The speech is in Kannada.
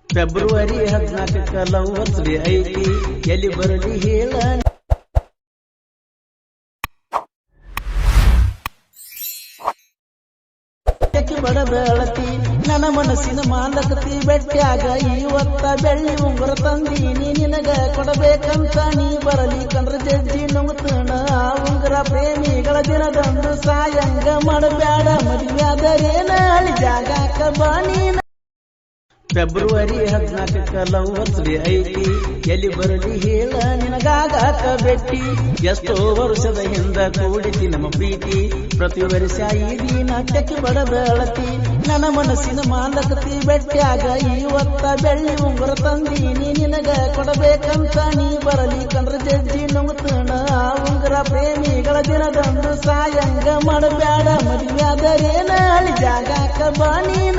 ಫೆಬ್ರವರಿ 14ಕ್ಕೆ ಲವ್ ಬರ್ತ್ಡೇ ಐತಿ, ಎಲ್ಲಿ ಬರಲಿ ಹೇಳ. ಬಡಬಳತಿ ನನ್ನ ಮನಸ್ಸಿನ ಮಾಲಕತಿ, ಬೆಟ್ಟ್ಯಾಗ ಇವತ್ತ ಬೆಳ್ಳಿ ಉಂಗುರ ತಂದೀನಿ ನಿನಗ ಕೊಡಬೇಕಂತ. ನೀ ಬರಲಿ ಕಂಡ್ರ ಜಡ್ಜಿ ನುಂಗ್ತಣ ಉಂಗುರ. ಪ್ರೇಮಿಗಳ ದಿನದಂದು ಸಾಯಂಗ ಮಾಡಬ್ಯಾಡ, ಮದುವೆಯಾದರೇನ ಹಳಿ ಜಾಗಾಕ ಬಾ ನೀನ. ಫೆಬ್ರವರಿ 14ಕ್ಕೆ ಲವ್ ಬರ್ತ್ಡೇ ಐತಿ, ಎಲ್ಲಿ ಬರಲಿ ಹೇಳ ನಿನಗಾಗಾಕ ಬೆಟ್ಟಿ. ಎಷ್ಟೋ ವರ್ಷದ ಹಿಂದ ಕೂಡಿತಿ ನಮ್ಮ ಪ್ರೀತಿ, ಪ್ರತಿ ವರ್ಷ ಈ ದಿನ ತೆಕ್ಕಿ ಬಡಬಳತಿ ನನ್ನ ಮನಸ್ಸಿನ ಮಾಲಕತಿ. ಬೆಟ್ಟ್ಯಾಗ ಇವತ್ತ ಬೆಳ್ಳಿ ಉಂಗುರ ತಂದೀನಿ ನಿನಗ ಕೊಡಬೇಕಂತ. ನೀ ಬರಲಿ ಕಂಡ್ರ ಜಡ್ಜಿ ನುಂಗ್ತಣ ಉಂಗುರ. ಪ್ರೇಮಿಗಳ ದಿನದಂದು ಸಾಯಂಗ ಮಾಡಬ್ಯಾಡ, ಮದುವೆಯಾದರೇನ ಹಳಿ ಜಾಗಾಕ ಬಾ ನೀನ.